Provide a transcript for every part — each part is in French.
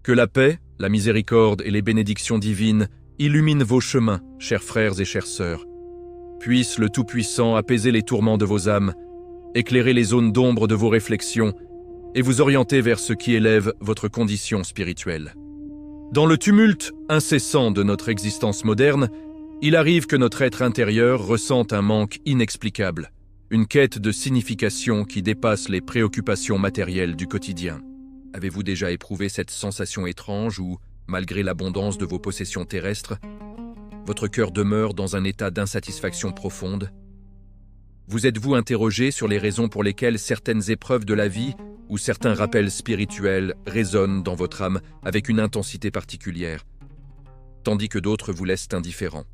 Que la paix, la miséricorde et les bénédictions divines illuminent vos chemins, chers frères et chères sœurs. Puisse le Tout-Puissant apaiser les tourments de vos âmes, éclairer les zones d'ombre de vos réflexions et vous orienter vers ce qui élève votre condition spirituelle. Dans le tumulte incessant de notre existence moderne, il arrive que notre être intérieur ressente un manque inexplicable, une quête de signification qui dépasse les préoccupations matérielles du quotidien. Avez-vous déjà éprouvé cette sensation étrange où, malgré l'abondance de vos possessions terrestres, votre cœur demeure dans un état d'insatisfaction profonde? Vous êtes-vous interrogé sur les raisons pour lesquelles certaines épreuves de la vie ou certains rappels spirituels résonnent dans votre âme avec une intensité particulière, tandis que d'autres vous laissent indifférents?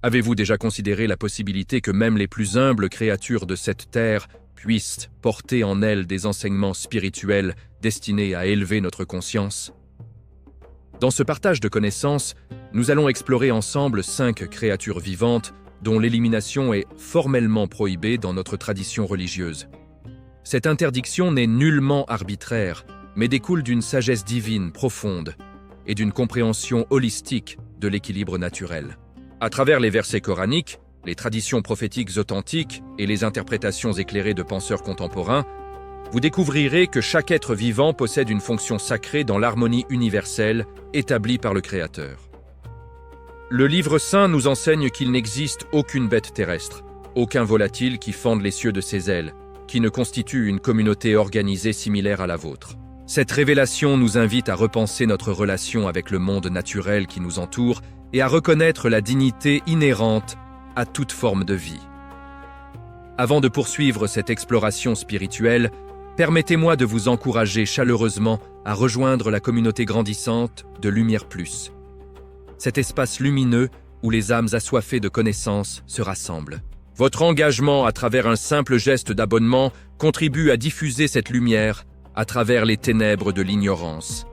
Avez-vous déjà considéré la possibilité que même les plus humbles créatures de cette terre puissent porter en elles des enseignements spirituels destinés à élever notre conscience? Dans ce partage de connaissances, nous allons explorer ensemble 5 créatures vivantes dont l'élimination est formellement prohibée dans notre tradition religieuse. Cette interdiction n'est nullement arbitraire, mais découle d'une sagesse divine profonde et d'une compréhension holistique de l'équilibre naturel. À travers les versets coraniques, les traditions prophétiques authentiques et les interprétations éclairées de penseurs contemporains, vous découvrirez que chaque être vivant possède une fonction sacrée dans l'harmonie universelle établie par le Créateur. Le livre saint nous enseigne qu'il n'existe aucune bête terrestre, aucun volatile qui fende les cieux de ses ailes, qui ne constitue une communauté organisée similaire à la vôtre. Cette révélation nous invite à repenser notre relation avec le monde naturel qui nous entoure et à reconnaître la dignité inhérente à toute forme de vie. Avant de poursuivre cette exploration spirituelle, permettez-moi de vous encourager chaleureusement à rejoindre la communauté grandissante de Lumière Plus. Cet espace lumineux où les âmes assoiffées de connaissances se rassemblent. Votre engagement à travers un simple geste d'abonnement contribue à diffuser cette lumière à travers les ténèbres de l'ignorance.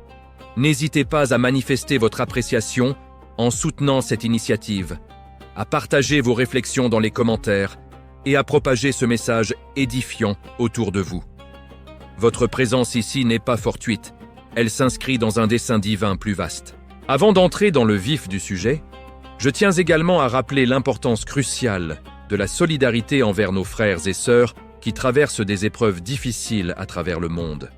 N'hésitez pas à manifester votre appréciation en soutenant cette initiative, à partager vos réflexions dans les commentaires et à propager ce message édifiant autour de vous. Votre présence ici n'est pas fortuite, elle s'inscrit dans un dessein divin plus vaste. Avant d'entrer dans le vif du sujet, je tiens également à rappeler l'importance cruciale de la solidarité envers nos frères et sœurs qui traversent des épreuves difficiles à travers le monde.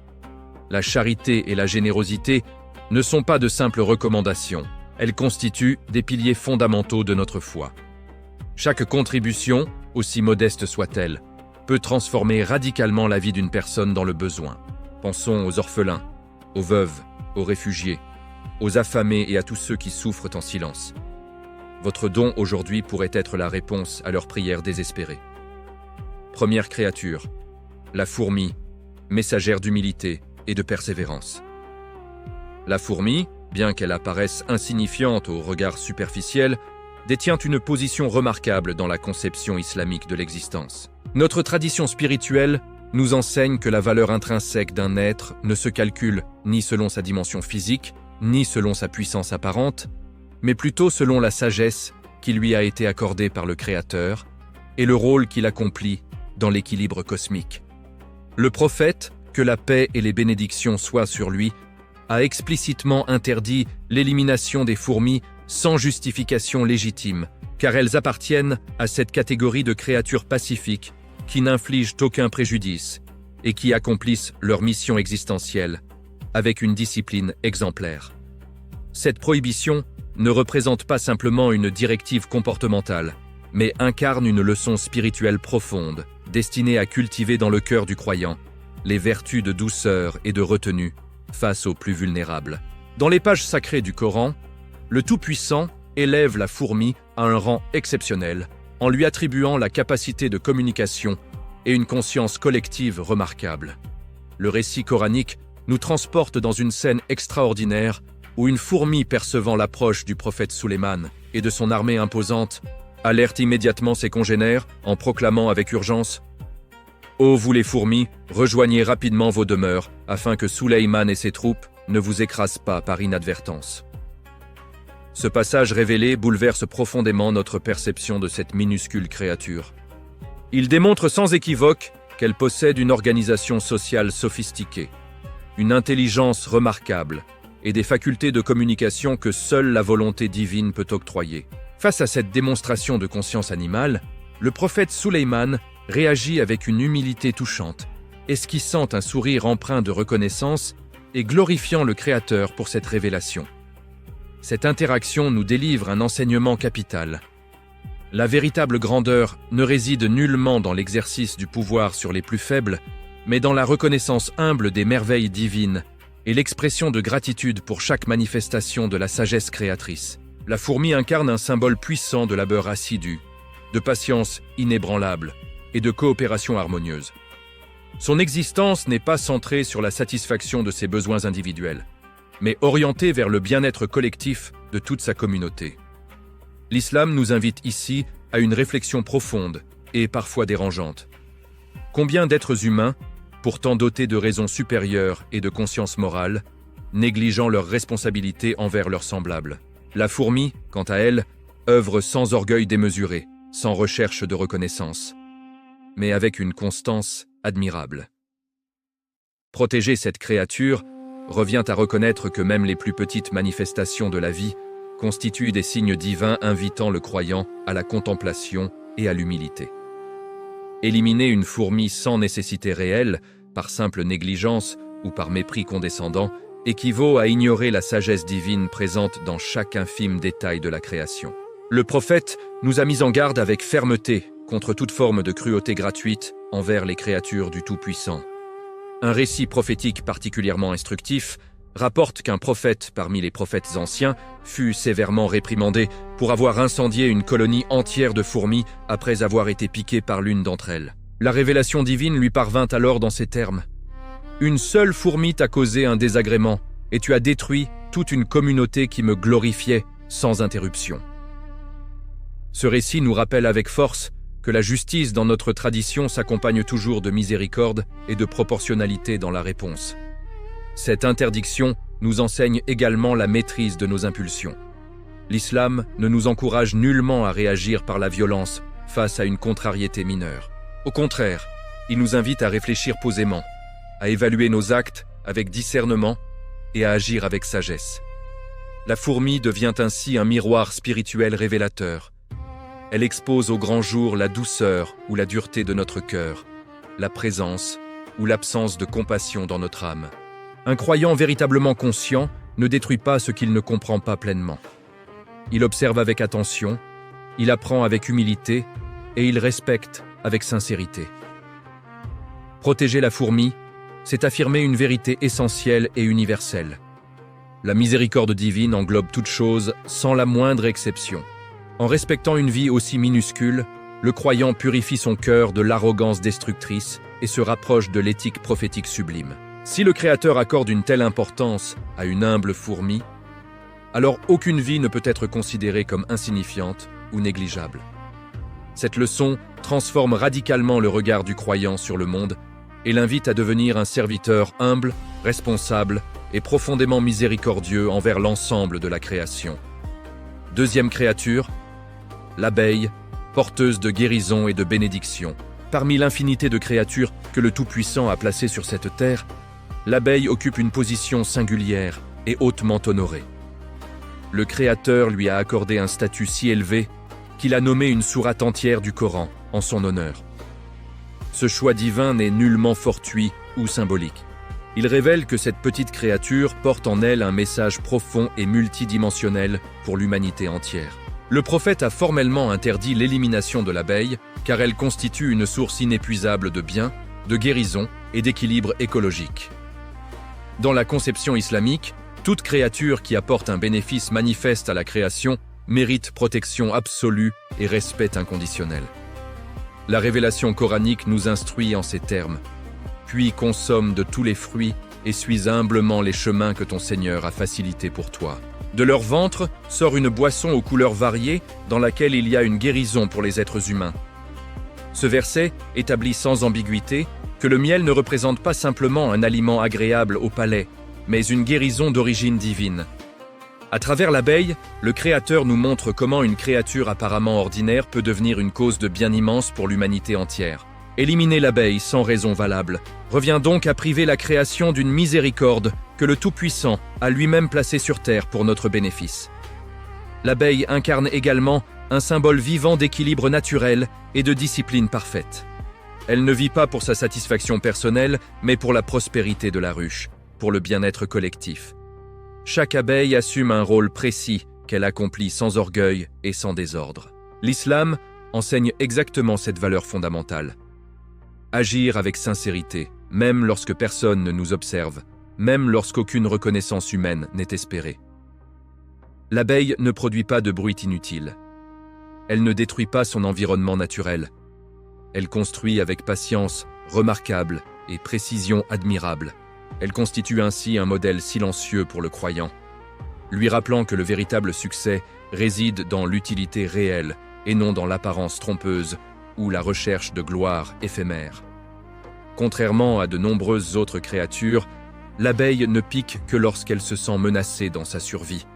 La charité et la générosité ne sont pas de simples recommandations, elles constituent des piliers fondamentaux de notre foi. Chaque contribution, aussi modeste soit-elle, peut transformer radicalement la vie d'une personne dans le besoin. Pensons aux orphelins, aux veuves, aux réfugiés, aux affamés et à tous ceux qui souffrent en silence. Votre don aujourd'hui pourrait être la réponse à leurs prières désespérées. Première créature, la fourmi, messagère d'humilité et de persévérance. La fourmi, bien qu'elle apparaisse insignifiante au regard superficiel, détient une position remarquable dans la conception islamique de l'existence. Notre tradition spirituelle nous enseigne que la valeur intrinsèque d'un être ne se calcule ni selon sa dimension physique, ni selon sa puissance apparente, mais plutôt selon la sagesse qui lui a été accordée par le Créateur et le rôle qu'il accomplit dans l'équilibre cosmique. Le prophète, que la paix et les bénédictions soient sur lui, a explicitement interdit l'élimination des fourmis sans justification légitime, car elles appartiennent à cette catégorie de créatures pacifiques qui n'infligent aucun préjudice et qui accomplissent leur mission existentielle avec une discipline exemplaire. Cette prohibition ne représente pas simplement une directive comportementale, mais incarne une leçon spirituelle profonde, destinée à cultiver dans le cœur du croyant les vertus de douceur et de retenue face aux plus vulnérables. Dans les pages sacrées du Coran, le Tout-Puissant élève la fourmi à un rang exceptionnel en lui attribuant la capacité de communication et une conscience collective remarquable. Le récit coranique nous transporte dans une scène extraordinaire où une fourmi percevant l'approche du prophète Sulayman et de son armée imposante alerte immédiatement ses congénères en proclamant avec urgence « Ô vous les fourmis, rejoignez rapidement vos demeures afin que Sulayman et ses troupes ne vous écrasent pas par inadvertance. » Ce passage révélé bouleverse profondément notre perception de cette minuscule créature. Il démontre sans équivoque qu'elle possède une organisation sociale sophistiquée, une intelligence remarquable et des facultés de communication que seule la volonté divine peut octroyer. Face à cette démonstration de conscience animale, le prophète Suleyman réagit avec une humilité touchante, esquissant un sourire empreint de reconnaissance et glorifiant le Créateur pour cette révélation. Cette interaction nous délivre un enseignement capital. La véritable grandeur ne réside nullement dans l'exercice du pouvoir sur les plus faibles, mais dans la reconnaissance humble des merveilles divines et l'expression de gratitude pour chaque manifestation de la sagesse créatrice. La fourmi incarne un symbole puissant de labeur assidu, de patience inébranlable et de coopération harmonieuse. Son existence n'est pas centrée sur la satisfaction de ses besoins individuels, mais orientée vers le bien-être collectif de toute sa communauté. L'islam nous invite ici à une réflexion profonde et parfois dérangeante. Combien d'êtres humains, pourtant dotés de raisons supérieures et de conscience morale, négligeant leurs responsabilités envers leurs semblables? La fourmi, quant à elle, œuvre sans orgueil démesuré, sans recherche de reconnaissance, mais avec une constance admirable. Protéger cette créature revient à reconnaître que même les plus petites manifestations de la vie constituent des signes divins invitant le croyant à la contemplation et à l'humilité. Éliminer une fourmi sans nécessité réelle, par simple négligence ou par mépris condescendant, équivaut à ignorer la sagesse divine présente dans chaque infime détail de la création. Le prophète nous a mis en garde avec fermeté contre toute forme de cruauté gratuite envers les créatures du Tout-Puissant. Un récit prophétique particulièrement instructif rapporte qu'un prophète parmi les prophètes anciens fut sévèrement réprimandé pour avoir incendié une colonie entière de fourmis après avoir été piqué par l'une d'entre elles. La révélation divine lui parvint alors dans ces termes: « Une seule fourmi t'a causé un désagrément, et tu as détruit toute une communauté qui me glorifiait sans interruption. » Ce récit nous rappelle avec force que la justice dans notre tradition s'accompagne toujours de miséricorde et de proportionnalité dans la réponse. Cette interdiction nous enseigne également la maîtrise de nos impulsions. L'islam ne nous encourage nullement à réagir par la violence face à une contrariété mineure. Au contraire, il nous invite à réfléchir posément, à évaluer nos actes avec discernement et à agir avec sagesse. La fourmi devient ainsi un miroir spirituel révélateur. Elle expose au grand jour la douceur ou la dureté de notre cœur, la présence ou l'absence de compassion dans notre âme. Un croyant véritablement conscient ne détruit pas ce qu'il ne comprend pas pleinement. Il observe avec attention, il apprend avec humilité et il respecte avec sincérité. Protéger la fourmi, c'est affirmer une vérité essentielle et universelle. La miséricorde divine englobe toute chose sans la moindre exception. En respectant une vie aussi minuscule, le croyant purifie son cœur de l'arrogance destructrice et se rapproche de l'éthique prophétique sublime. Si le Créateur accorde une telle importance à une humble fourmi, alors aucune vie ne peut être considérée comme insignifiante ou négligeable. Cette leçon transforme radicalement le regard du croyant sur le monde et l'invite à devenir un serviteur humble, responsable et profondément miséricordieux envers l'ensemble de la création. Deuxième créature, l'abeille, porteuse de guérison et de bénédiction. Parmi l'infinité de créatures que le Tout-Puissant a placées sur cette terre, l'abeille occupe une position singulière et hautement honorée. Le Créateur lui a accordé un statut si élevé qu'il a nommé une sourate entière du Coran en son honneur. Ce choix divin n'est nullement fortuit ou symbolique. Il révèle que cette petite créature porte en elle un message profond et multidimensionnel pour l'humanité entière. Le prophète a formellement interdit l'élimination de l'abeille car elle constitue une source inépuisable de bien, de guérison et d'équilibre écologique. Dans la conception islamique, toute créature qui apporte un bénéfice manifeste à la création mérite protection absolue et respect inconditionnel. La révélation coranique nous instruit en ces termes: « Puis consomme de tous les fruits et suis humblement les chemins que ton Seigneur a facilités pour toi. » De leur ventre sort une boisson aux couleurs variées dans laquelle il y a une guérison pour les êtres humains. Ce verset établit sans ambiguïté que le miel ne représente pas simplement un aliment agréable au palais, mais une guérison d'origine divine. À travers l'abeille, le Créateur nous montre comment une créature apparemment ordinaire peut devenir une cause de bien immense pour l'humanité entière. Éliminer l'abeille sans raison valable revient donc à priver la création d'une miséricorde que le Tout-Puissant a lui-même placée sur terre pour notre bénéfice. L'abeille incarne également un symbole vivant d'équilibre naturel et de discipline parfaite. Elle ne vit pas pour sa satisfaction personnelle, mais pour la prospérité de la ruche, pour le bien-être collectif. Chaque abeille assume un rôle précis qu'elle accomplit sans orgueil et sans désordre. L'islam enseigne exactement cette valeur fondamentale. Agir avec sincérité, même lorsque personne ne nous observe, même lorsqu'aucune reconnaissance humaine n'est espérée. L'abeille ne produit pas de bruit inutile. Elle ne détruit pas son environnement naturel. Elle construit avec patience remarquable et précision admirable. Elle constitue ainsi un modèle silencieux pour le croyant, lui rappelant que le véritable succès réside dans l'utilité réelle et non dans l'apparence trompeuse ou la recherche de gloire éphémère. Contrairement à de nombreuses autres créatures, l'abeille ne pique que lorsqu'elle se sent menacée dans sa survie.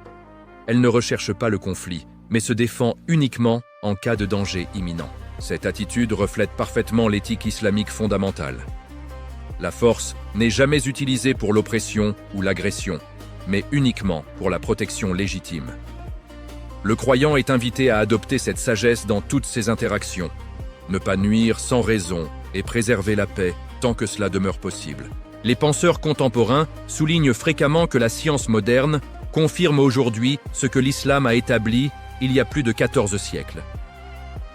Elle ne recherche pas le conflit, mais se défend uniquement en cas de danger imminent. Cette attitude reflète parfaitement l'éthique islamique fondamentale. La force n'est jamais utilisée pour l'oppression ou l'agression, mais uniquement pour la protection légitime. Le croyant est invité à adopter cette sagesse dans toutes ses interactions, ne pas nuire sans raison et préserver la paix tant que cela demeure possible. Les penseurs contemporains soulignent fréquemment que la science moderne confirme aujourd'hui ce que l'islam a établi il y a plus de 14 siècles.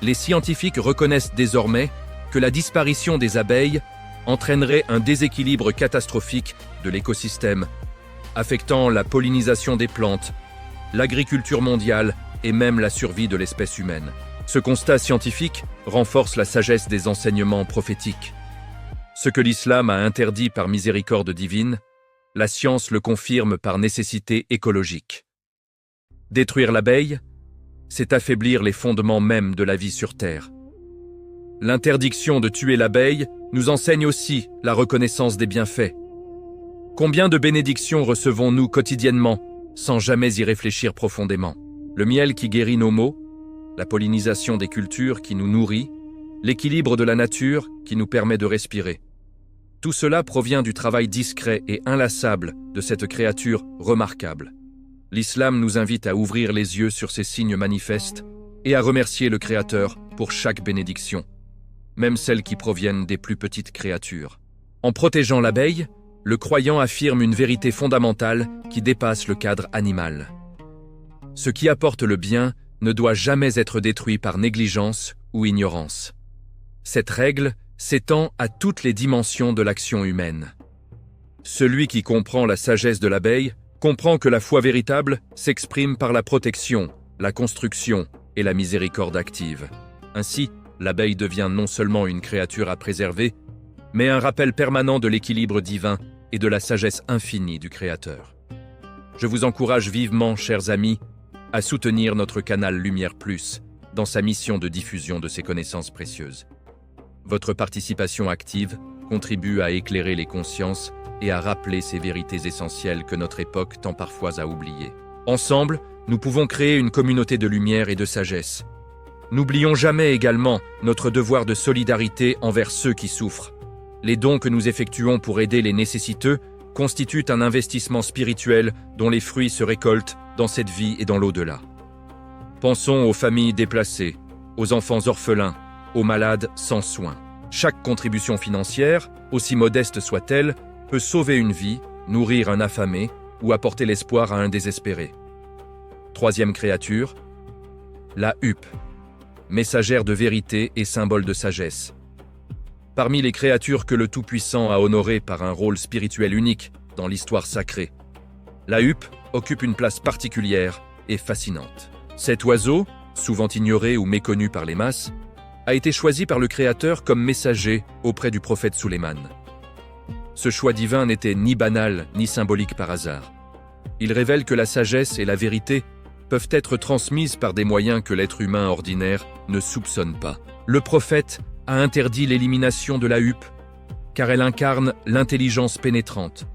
Les scientifiques reconnaissent désormais que la disparition des abeilles entraînerait un déséquilibre catastrophique de l'écosystème, affectant la pollinisation des plantes, l'agriculture mondiale et même la survie de l'espèce humaine. Ce constat scientifique renforce la sagesse des enseignements prophétiques. Ce que l'islam a interdit par miséricorde divine, la science le confirme par nécessité écologique. Détruire l'abeille, c'est affaiblir les fondements mêmes de la vie sur Terre. L'interdiction de tuer l'abeille nous enseigne aussi la reconnaissance des bienfaits. Combien de bénédictions recevons-nous quotidiennement sans jamais y réfléchir profondément? Le miel qui guérit nos maux, la pollinisation des cultures qui nous nourrit, l'équilibre de la nature qui nous permet de respirer. Tout cela provient du travail discret et inlassable de cette créature remarquable. L'islam nous invite à ouvrir les yeux sur ces signes manifestes et à remercier le Créateur pour chaque bénédiction, même celles qui proviennent des plus petites créatures. En protégeant l'abeille, le croyant affirme une vérité fondamentale qui dépasse le cadre animal. Ce qui apporte le bien ne doit jamais être détruit par négligence ou ignorance. Cette règle s'étend à toutes les dimensions de l'action humaine. Celui qui comprend la sagesse de l'abeille comprend que la foi véritable s'exprime par la protection, la construction et la miséricorde active. Ainsi, l'abeille devient non seulement une créature à préserver, mais un rappel permanent de l'équilibre divin et de la sagesse infinie du Créateur. Je vous encourage vivement, chers amis, à soutenir notre canal Lumière Plus dans sa mission de diffusion de ces connaissances précieuses. Votre participation active contribue à éclairer les consciences et à rappeler ces vérités essentielles que notre époque tend parfois à oublier. Ensemble, nous pouvons créer une communauté de lumière et de sagesse. N'oublions jamais également notre devoir de solidarité envers ceux qui souffrent. Les dons que nous effectuons pour aider les nécessiteux constituent un investissement spirituel dont les fruits se récoltent dans cette vie et dans l'au-delà. Pensons aux familles déplacées, aux enfants orphelins, aux malades sans soins. Chaque contribution financière, aussi modeste soit-elle, peut sauver une vie, nourrir un affamé ou apporter l'espoir à un désespéré. Troisième créature, la huppe, messagère de vérité et symbole de sagesse. Parmi les créatures que le Tout-Puissant a honorées par un rôle spirituel unique dans l'histoire sacrée, la huppe occupe une place particulière et fascinante. Cet oiseau, souvent ignoré ou méconnu par les masses, a été choisi par le Créateur comme messager auprès du prophète Sulayman. Ce choix divin n'était ni banal ni symbolique par hasard. Il révèle que la sagesse et la vérité peuvent être transmises par des moyens que l'être humain ordinaire ne soupçonne pas. Le prophète a interdit l'élimination de la huppe, car elle incarne l'intelligence pénétrante,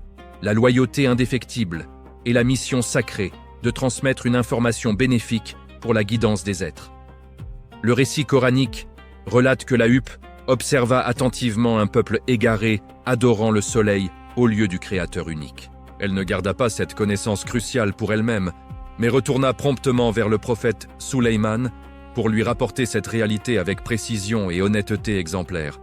la loyauté indéfectible et la mission sacrée de transmettre une information bénéfique pour la guidance des êtres. Le récit coranique relate que la huppe observa attentivement un peuple égaré adorant le soleil au lieu du Créateur unique. Elle ne garda pas cette connaissance cruciale pour elle-même, mais retourna promptement vers le prophète Suleyman pour lui rapporter cette réalité avec précision et honnêteté exemplaire.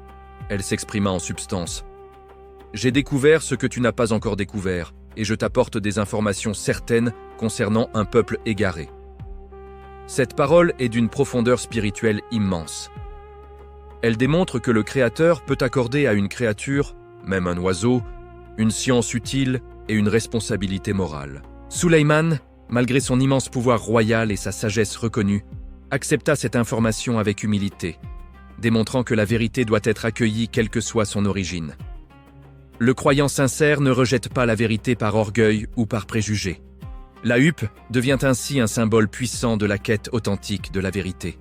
Elle s'exprima en substance. « J'ai découvert ce que tu n'as pas encore découvert, et je t'apporte des informations certaines concernant un peuple égaré. » Cette parole est d'une profondeur spirituelle immense. Elle démontre que le Créateur peut accorder à une créature, même un oiseau, une science utile et une responsabilité morale. Suleyman, malgré son immense pouvoir royal et sa sagesse reconnue, accepta cette information avec humilité, démontrant que la vérité doit être accueillie quelle que soit son origine. Le croyant sincère ne rejette pas la vérité par orgueil ou par préjugé. La huppe devient ainsi un symbole puissant de la quête authentique de la vérité.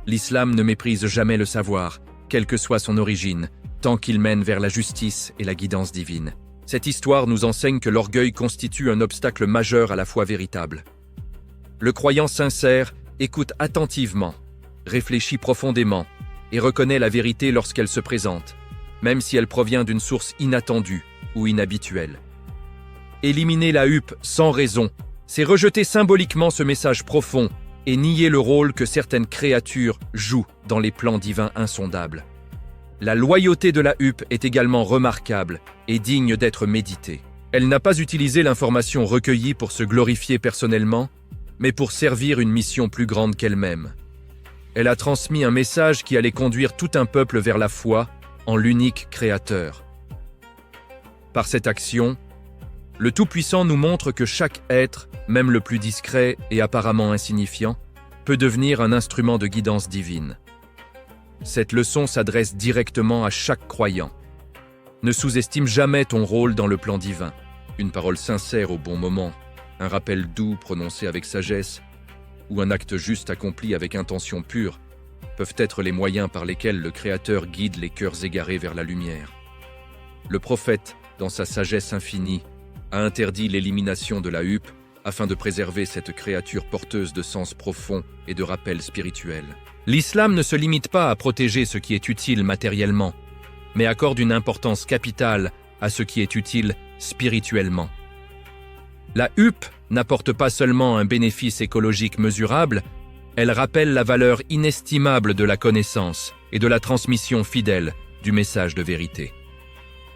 L'islam ne méprise jamais le savoir, quelle que soit son origine, tant qu'il mène vers la justice et la guidance divine. Cette histoire nous enseigne que l'orgueil constitue un obstacle majeur à la foi véritable. Le croyant sincère écoute attentivement, réfléchit profondément et reconnaît la vérité lorsqu'elle se présente, même si elle provient d'une source inattendue ou inhabituelle. Éliminer la huppe sans raison, c'est rejeter symboliquement ce message profond et nier le rôle que certaines créatures jouent dans les plans divins insondables. La loyauté de la huppe est également remarquable et digne d'être méditée. Elle n'a pas utilisé l'information recueillie pour se glorifier personnellement, mais pour servir une mission plus grande qu'elle-même. Elle a transmis un message qui allait conduire tout un peuple vers la foi en l'unique Créateur. Par cette action, le Tout-Puissant nous montre que chaque être, même le plus discret et apparemment insignifiant, peut devenir un instrument de guidance divine. Cette leçon s'adresse directement à chaque croyant. Ne sous-estime jamais ton rôle dans le plan divin. Une parole sincère au bon moment, un rappel doux prononcé avec sagesse, ou un acte juste accompli avec intention pure, peuvent être les moyens par lesquels le Créateur guide les cœurs égarés vers la lumière. Le prophète, dans sa sagesse infinie, a interdit l'élimination de la huppe afin de préserver cette créature porteuse de sens profonds et de rappels spirituels. L'islam ne se limite pas à protéger ce qui est utile matériellement, mais accorde une importance capitale à ce qui est utile spirituellement. La huppe n'apporte pas seulement un bénéfice écologique mesurable, elle rappelle la valeur inestimable de la connaissance et de la transmission fidèle du message de vérité.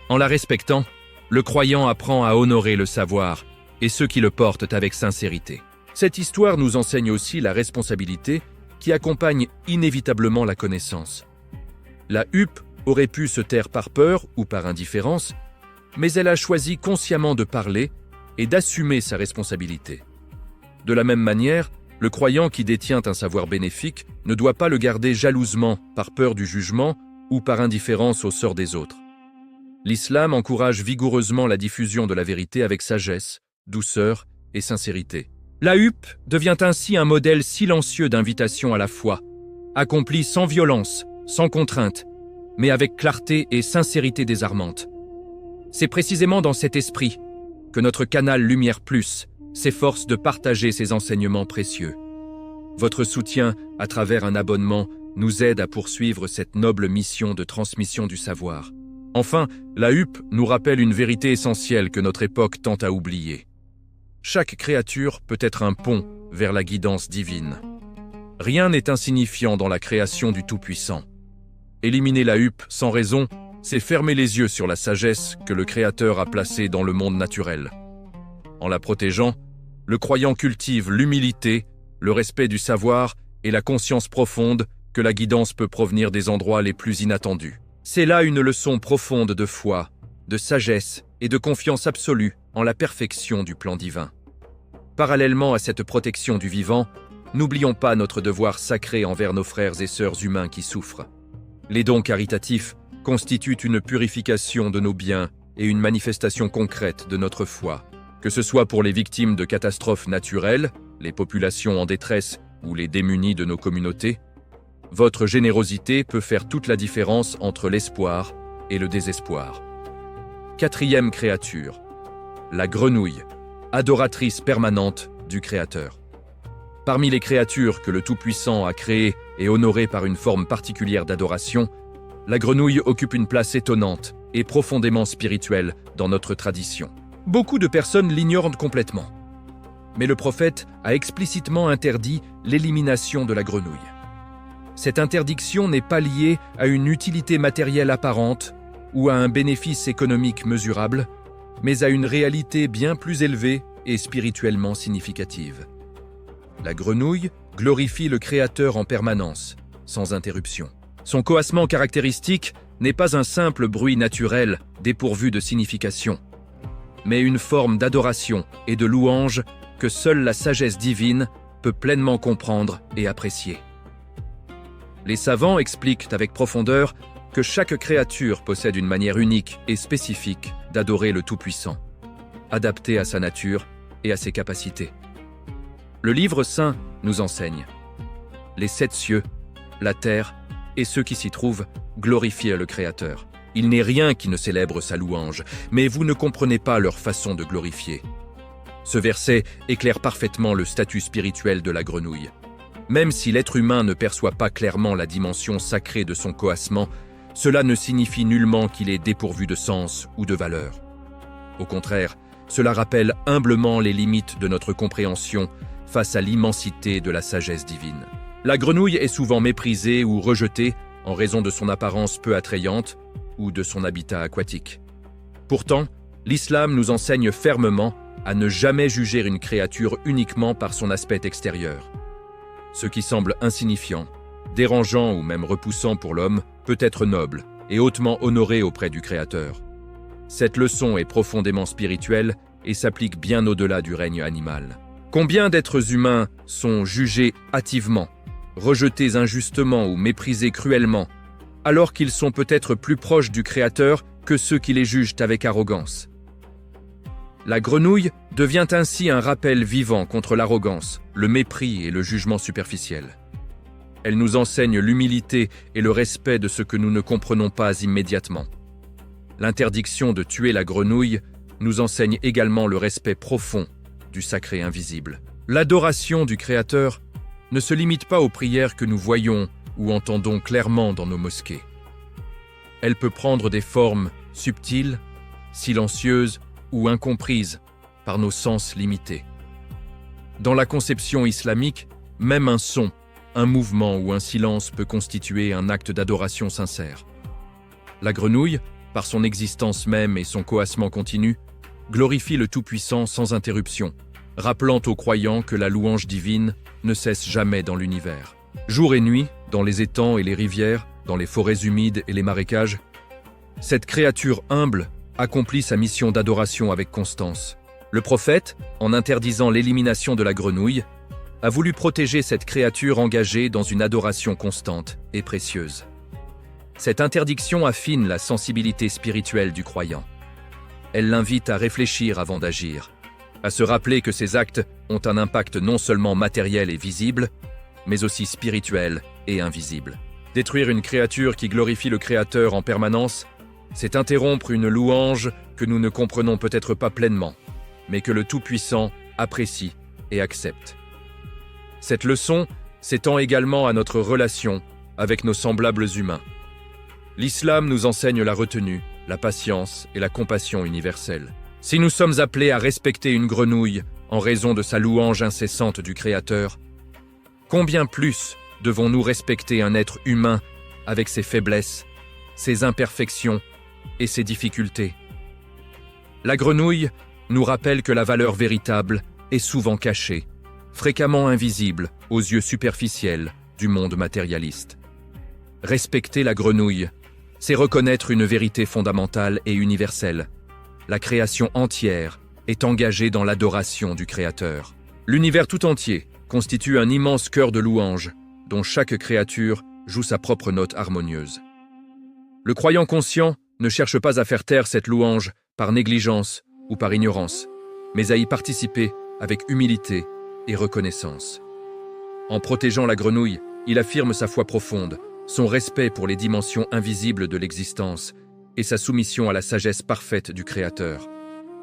En la respectant, le croyant apprend à honorer le savoir et ceux qui le portent avec sincérité. Cette histoire nous enseigne aussi la responsabilité qui accompagne inévitablement la connaissance. La huppe aurait pu se taire par peur ou par indifférence, mais elle a choisi consciemment de parler et d'assumer sa responsabilité. De la même manière, le croyant qui détient un savoir bénéfique ne doit pas le garder jalousement par peur du jugement ou par indifférence au sort des autres. L'islam encourage vigoureusement la diffusion de la vérité avec sagesse, douceur et sincérité. La huppe devient ainsi un modèle silencieux d'invitation à la foi, accompli sans violence, sans contrainte, mais avec clarté et sincérité désarmante. C'est précisément dans cet esprit que notre canal Lumière Plus s'efforce de partager ces enseignements précieux. Votre soutien à travers un abonnement nous aide à poursuivre cette noble mission de transmission du savoir. Enfin, la huppe nous rappelle une vérité essentielle que notre époque tend à oublier. Chaque créature peut être un pont vers la guidance divine. Rien n'est insignifiant dans la création du Tout-Puissant. Éliminer la huppe sans raison, c'est fermer les yeux sur la sagesse que le Créateur a placée dans le monde naturel. En la protégeant, le croyant cultive l'humilité, le respect du savoir et la conscience profonde que la guidance peut provenir des endroits les plus inattendus. C'est là une leçon profonde de foi, de sagesse et de confiance absolue en la perfection du plan divin. Parallèlement à cette protection du vivant, n'oublions pas notre devoir sacré envers nos frères et sœurs humains qui souffrent. Les dons caritatifs constituent une purification de nos biens et une manifestation concrète de notre foi, que ce soit pour les victimes de catastrophes naturelles, les populations en détresse ou les démunis de nos communautés. Votre générosité peut faire toute la différence entre l'espoir et le désespoir. Quatrième créature, la grenouille, adoratrice permanente du Créateur. Parmi les créatures que le Tout-Puissant a créées et honorées par une forme particulière d'adoration, la grenouille occupe une place étonnante et profondément spirituelle dans notre tradition. Beaucoup de personnes l'ignorent complètement. Mais le prophète a explicitement interdit l'élimination de la grenouille. Cette interdiction n'est pas liée à une utilité matérielle apparente ou à un bénéfice économique mesurable, mais à une réalité bien plus élevée et spirituellement significative. La grenouille glorifie le Créateur en permanence, sans interruption. Son coassement caractéristique n'est pas un simple bruit naturel dépourvu de signification, mais une forme d'adoration et de louange que seule la sagesse divine peut pleinement comprendre et apprécier. Les savants expliquent avec profondeur que chaque créature possède une manière unique et spécifique d'adorer le Tout-Puissant, adaptée à sa nature et à ses capacités. Le livre saint nous enseigne. Les 7 cieux, la terre et ceux qui s'y trouvent glorifient le Créateur. Il n'est rien qui ne célèbre sa louange, mais vous ne comprenez pas leur façon de glorifier. Ce verset éclaire parfaitement le statut spirituel de la grenouille. Même si l'être humain ne perçoit pas clairement la dimension sacrée de son coassement, cela ne signifie nullement qu'il est dépourvu de sens ou de valeur. Au contraire, cela rappelle humblement les limites de notre compréhension face à l'immensité de la sagesse divine. La grenouille est souvent méprisée ou rejetée en raison de son apparence peu attrayante ou de son habitat aquatique. Pourtant, l'islam nous enseigne fermement à ne jamais juger une créature uniquement par son aspect extérieur. Ce qui semble insignifiant, dérangeant ou même repoussant pour l'homme peut être noble et hautement honoré auprès du Créateur. Cette leçon est profondément spirituelle et s'applique bien au-delà du règne animal. Combien d'êtres humains sont jugés hâtivement, rejetés injustement ou méprisés cruellement, alors qu'ils sont peut-être plus proches du Créateur que ceux qui les jugent avec arrogance. La grenouille devient ainsi un rappel vivant contre l'arrogance, le mépris et le jugement superficiel. Elle nous enseigne l'humilité et le respect de ce que nous ne comprenons pas immédiatement. L'interdiction de tuer la grenouille nous enseigne également le respect profond du sacré invisible. L'adoration du Créateur ne se limite pas aux prières que nous voyons ou entendons clairement dans nos mosquées. Elle peut prendre des formes subtiles, silencieuses ou incomprises par nos sens limités. Dans la conception islamique, même un son, un mouvement ou un silence peut constituer un acte d'adoration sincère. La grenouille, par son existence même et son coassement continu, glorifie le Tout-Puissant sans interruption, rappelant aux croyants que la louange divine ne cesse jamais dans l'univers. Jour et nuit, dans les étangs et les rivières, dans les forêts humides et les marécages, cette créature humble accomplit sa mission d'adoration avec constance. Le prophète, en interdisant l'élimination de la grenouille, a voulu protéger cette créature engagée dans une adoration constante et précieuse. Cette interdiction affine la sensibilité spirituelle du croyant. Elle l'invite à réfléchir avant d'agir, à se rappeler que ses actes ont un impact non seulement matériel et visible, mais aussi spirituel et invisible. Détruire une créature qui glorifie le Créateur en permanence, c'est interrompre une louange que nous ne comprenons peut-être pas pleinement, mais que le Tout-Puissant apprécie et accepte. Cette leçon s'étend également à notre relation avec nos semblables humains. L'islam nous enseigne la retenue, la patience et la compassion universelle. Si nous sommes appelés à respecter une grenouille en raison de sa louange incessante du Créateur, combien plus devons-nous respecter un être humain avec ses faiblesses, ses imperfections et ses difficultés? La grenouille nous rappelle que la valeur véritable est souvent cachée, fréquemment invisible aux yeux superficiels du monde matérialiste. Respecter la grenouille, c'est reconnaître une vérité fondamentale et universelle. La création entière est engagée dans l'adoration du Créateur. L'univers tout entier constitue un immense chœur de louanges dont chaque créature joue sa propre note harmonieuse. Le croyant conscient ne cherche pas à faire taire cette louange par négligence ou par ignorance, mais à y participer avec humilité et reconnaissance. En protégeant la grenouille, il affirme sa foi profonde, son respect pour les dimensions invisibles de l'existence et sa soumission à la sagesse parfaite du Créateur.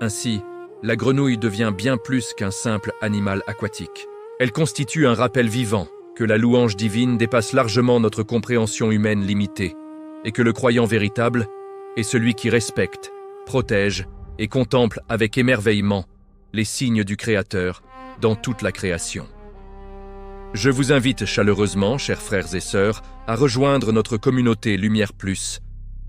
Ainsi, la grenouille devient bien plus qu'un simple animal aquatique. Elle constitue un rappel vivant que la louange divine dépasse largement notre compréhension humaine limitée et que le croyant véritable est celui qui respecte, protège et contemple avec émerveillement les signes du Créateur dans toute la création. Je vous invite chaleureusement, chers frères et sœurs, à rejoindre notre communauté Lumière Plus,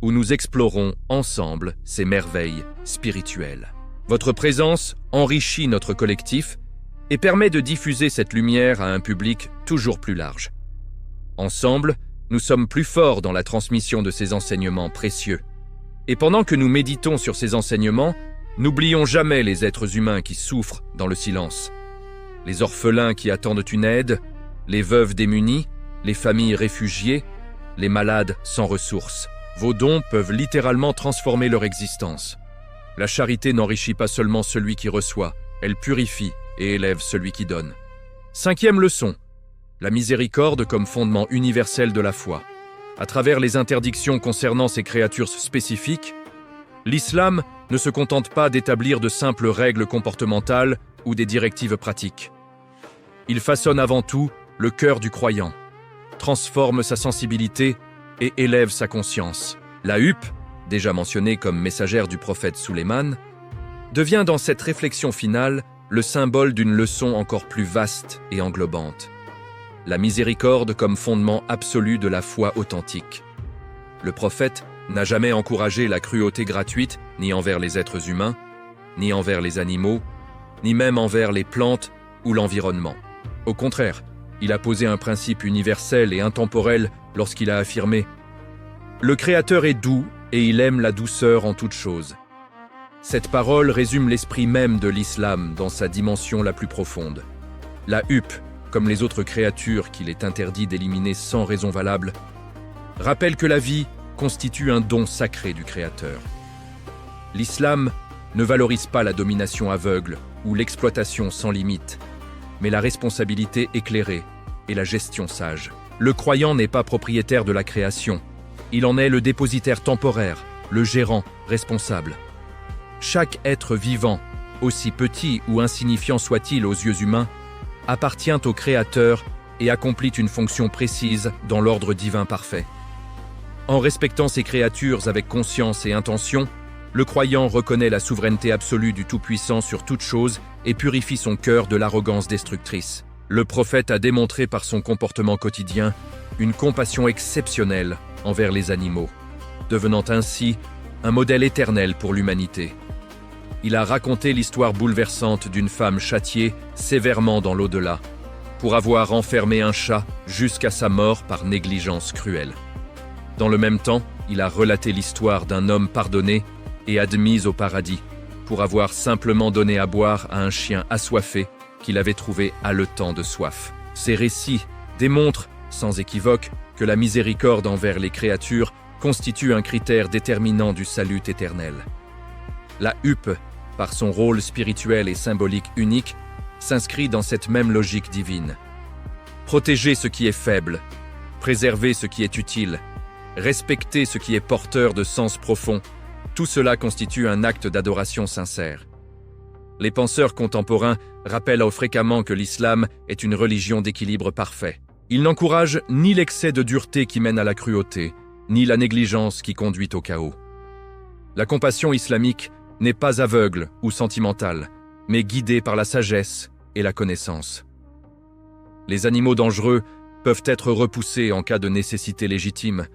où nous explorons ensemble ces merveilles spirituelles. Votre présence enrichit notre collectif et permet de diffuser cette lumière à un public toujours plus large. Ensemble, nous sommes plus forts dans la transmission de ces enseignements précieux. Et pendant que nous méditons sur ces enseignements, n'oublions jamais les êtres humains qui souffrent dans le silence. Les orphelins qui attendent une aide, les veuves démunies, les familles réfugiées, les malades sans ressources. Vos dons peuvent littéralement transformer leur existence. La charité n'enrichit pas seulement celui qui reçoit, elle purifie et élève celui qui donne. 5e leçon, la miséricorde comme fondement universel de la foi. À travers les interdictions concernant ces créatures spécifiques, l'islam ne se contente pas d'établir de simples règles comportementales ou des directives pratiques. Il façonne avant tout le cœur du croyant, transforme sa sensibilité et élève sa conscience. La huppe, déjà mentionnée comme messagère du prophète Sulayman, devient dans cette réflexion finale le symbole d'une leçon encore plus vaste et englobante. La miséricorde comme fondement absolu de la foi authentique. Le prophète n'a jamais encouragé la cruauté gratuite ni envers les êtres humains, ni envers les animaux, ni même envers les plantes ou l'environnement. Au contraire, il a posé un principe universel et intemporel lorsqu'il a affirmé « Le Créateur est doux et il aime la douceur en toutes choses ». Cette parole résume l'esprit même de l'islam dans sa dimension la plus profonde. La huppe, comme les autres créatures qu'il est interdit d'éliminer sans raison valable, rappelle que la vie constitue un don sacré du Créateur. L'islam ne valorise pas la domination aveugle ou l'exploitation sans limite, mais la responsabilité éclairée et la gestion sage. Le croyant n'est pas propriétaire de la création, il en est le dépositaire temporaire, le gérant responsable. Chaque être vivant, aussi petit ou insignifiant soit-il aux yeux humains, appartient au Créateur et accomplit une fonction précise dans l'ordre divin parfait. En respectant ces créatures avec conscience et intention, le croyant reconnaît la souveraineté absolue du Tout-Puissant sur toute chose et purifie son cœur de l'arrogance destructrice. Le prophète a démontré par son comportement quotidien une compassion exceptionnelle envers les animaux, devenant ainsi un modèle éternel pour l'humanité. Il a raconté l'histoire bouleversante d'une femme châtiée sévèrement dans l'au-delà, pour avoir enfermé un chat jusqu'à sa mort par négligence cruelle. Dans le même temps, il a relaté l'histoire d'un homme pardonné et admis au paradis, pour avoir simplement donné à boire à un chien assoiffé qu'il avait trouvé haletant de soif. Ces récits démontrent, sans équivoque, que la miséricorde envers les créatures constitue un critère déterminant du salut éternel. La huppe, par son rôle spirituel et symbolique unique, s'inscrit dans cette même logique divine. Protéger ce qui est faible, préserver ce qui est utile, respecter ce qui est porteur de sens profond, tout cela constitue un acte d'adoration sincère. Les penseurs contemporains rappellent fréquemment que l'islam est une religion d'équilibre parfait. Il n'encourage ni l'excès de dureté qui mène à la cruauté, ni la négligence qui conduit au chaos. La compassion islamique n'est pas aveugle ou sentimentale, mais guidée par la sagesse et la connaissance. Les animaux dangereux peuvent être repoussés en cas de nécessité légitime,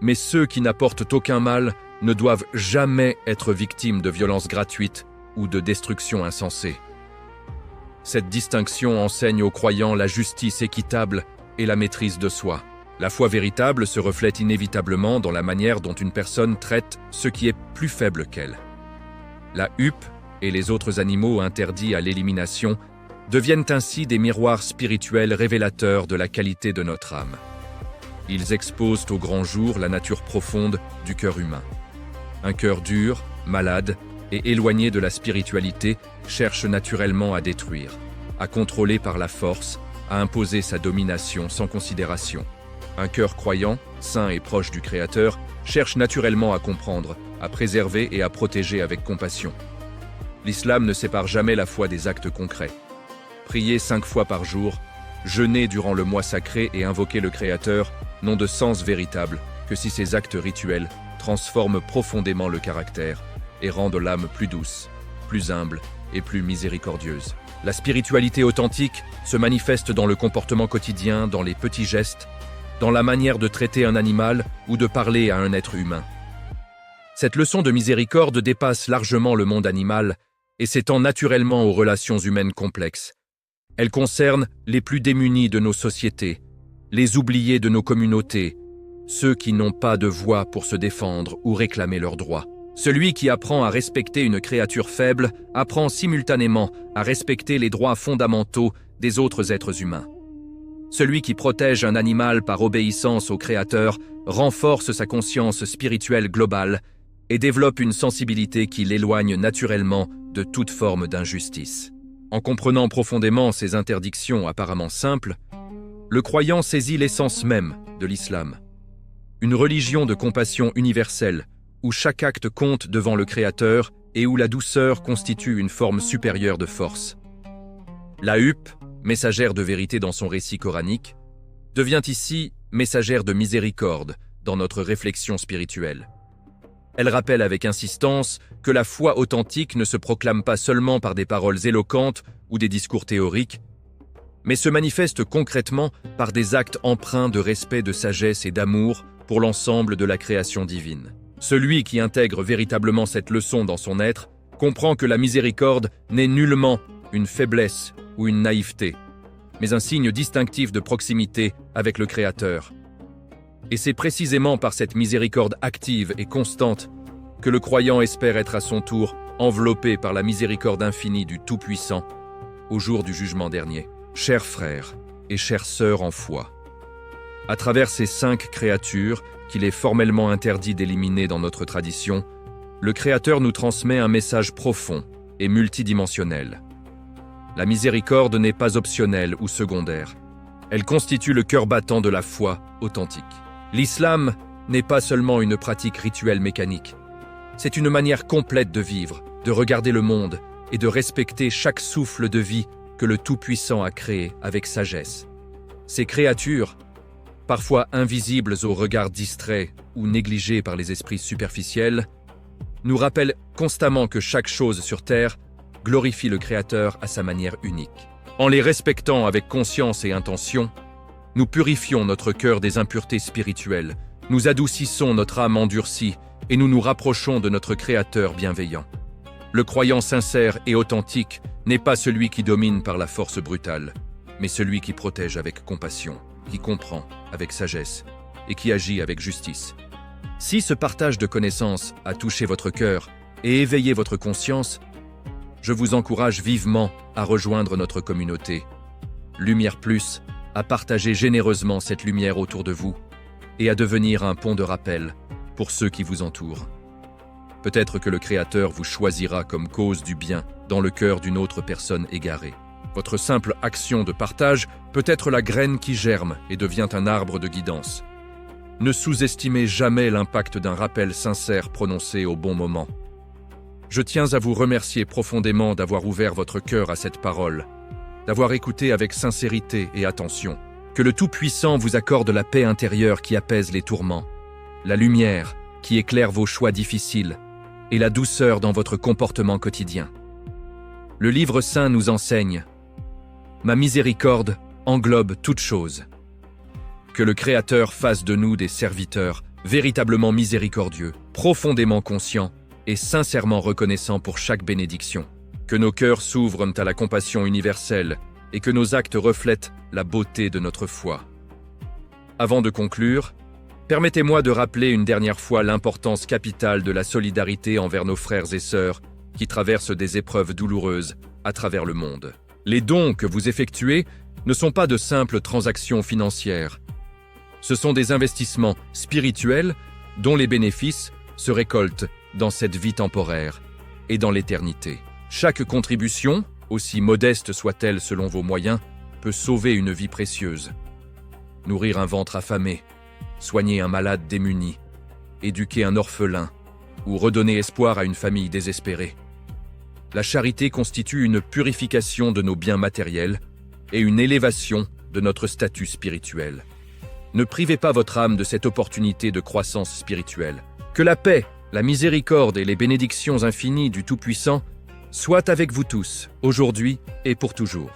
mais ceux qui n'apportent aucun mal ne doivent jamais être victimes de violences gratuites ou de destruction insensée. Cette distinction enseigne aux croyants la justice équitable et la maîtrise de soi. La foi véritable se reflète inévitablement dans la manière dont une personne traite ce qui est plus faible qu'elle. La huppe et les autres animaux interdits à l'élimination deviennent ainsi des miroirs spirituels révélateurs de la qualité de notre âme. Ils exposent au grand jour la nature profonde du cœur humain. Un cœur dur, malade et éloigné de la spiritualité cherche naturellement à détruire, à contrôler par la force, à imposer sa domination sans considération. Un cœur croyant, saint et proche du Créateur, cherche naturellement à comprendre, à préserver et à protéger avec compassion. L'islam ne sépare jamais la foi des actes concrets. Prier 5 fois par jour, jeûner durant le mois sacré et invoquer le Créateur n'ont de sens véritable que si ces actes rituels transforment profondément le caractère et rendent l'âme plus douce, plus humble et plus miséricordieuse. La spiritualité authentique se manifeste dans le comportement quotidien, dans les petits gestes, dans la manière de traiter un animal ou de parler à un être humain. Cette leçon de miséricorde dépasse largement le monde animal et s'étend naturellement aux relations humaines complexes. Elle concerne les plus démunis de nos sociétés, les oubliés de nos communautés, ceux qui n'ont pas de voix pour se défendre ou réclamer leurs droits. Celui qui apprend à respecter une créature faible apprend simultanément à respecter les droits fondamentaux des autres êtres humains. Celui qui protège un animal par obéissance au Créateur renforce sa conscience spirituelle globale et développe une sensibilité qui l'éloigne naturellement de toute forme d'injustice. En comprenant profondément ces interdictions apparemment simples, le croyant saisit l'essence même de l'islam. Une religion de compassion universelle, où chaque acte compte devant le Créateur et où la douceur constitue une forme supérieure de force. La huppe, messagère de vérité dans son récit coranique, devient ici messagère de miséricorde dans notre réflexion spirituelle. Elle rappelle avec insistance que la foi authentique ne se proclame pas seulement par des paroles éloquentes ou des discours théoriques, mais se manifeste concrètement par des actes empreints de respect, de sagesse et d'amour pour l'ensemble de la création divine. Celui qui intègre véritablement cette leçon dans son être comprend que la miséricorde n'est nullement une faiblesse ou une naïveté, mais un signe distinctif de proximité avec le Créateur. Et c'est précisément par cette miséricorde active et constante que le croyant espère être à son tour enveloppé par la miséricorde infinie du Tout-Puissant au jour du jugement dernier. Chers frères et chères sœurs en foi, à travers ces 5 créatures qu'il est formellement interdit d'éliminer dans notre tradition, le Créateur nous transmet un message profond et multidimensionnel. La miséricorde n'est pas optionnelle ou secondaire. Elle constitue le cœur battant de la foi authentique. L'islam n'est pas seulement une pratique rituelle mécanique. C'est une manière complète de vivre, de regarder le monde et de respecter chaque souffle de vie que le Tout-Puissant a créé avec sagesse. Ces créatures, parfois invisibles au regard distrait ou négligées par les esprits superficiels, nous rappellent constamment que chaque chose sur Terre glorifie le Créateur à sa manière unique. En les respectant avec conscience et intention, nous purifions notre cœur des impuretés spirituelles, nous adoucissons notre âme endurcie et nous nous rapprochons de notre Créateur bienveillant. Le croyant sincère et authentique n'est pas celui qui domine par la force brutale, mais celui qui protège avec compassion, qui comprend avec sagesse et qui agit avec justice. Si ce partage de connaissances a touché votre cœur et éveillé votre conscience, je vous encourage vivement à rejoindre notre communauté. Lumière Plus, à partager généreusement cette lumière autour de vous et à devenir un pont de rappel pour ceux qui vous entourent. Peut-être que le Créateur vous choisira comme cause du bien dans le cœur d'une autre personne égarée. Votre simple action de partage peut être la graine qui germe et devient un arbre de guidance. Ne sous-estimez jamais l'impact d'un rappel sincère prononcé au bon moment. Je tiens à vous remercier profondément d'avoir ouvert votre cœur à cette parole, d'avoir écouté avec sincérité et attention. Que le Tout-Puissant vous accorde la paix intérieure qui apaise les tourments, la lumière qui éclaire vos choix difficiles et la douceur dans votre comportement quotidien. Le livre saint nous enseigne « Ma miséricorde englobe toute chose ». Que le Créateur fasse de nous des serviteurs véritablement miséricordieux, profondément conscients et sincèrement reconnaissants pour chaque bénédiction. Que nos cœurs s'ouvrent à la compassion universelle et que nos actes reflètent la beauté de notre foi. Avant de conclure, permettez-moi de rappeler une dernière fois l'importance capitale de la solidarité envers nos frères et sœurs qui traversent des épreuves douloureuses à travers le monde. Les dons que vous effectuez ne sont pas de simples transactions financières. Ce sont des investissements spirituels dont les bénéfices se récoltent dans cette vie temporaire et dans l'éternité. Chaque contribution, aussi modeste soit-elle selon vos moyens, peut sauver une vie précieuse. Nourrir un ventre affamé, soigner un malade démuni, éduquer un orphelin ou redonner espoir à une famille désespérée. La charité constitue une purification de nos biens matériels et une élévation de notre statut spirituel. Ne privez pas votre âme de cette opportunité de croissance spirituelle. Que la paix, la miséricorde et les bénédictions infinies du Tout-Puissant soient avec vous tous, aujourd'hui et pour toujours.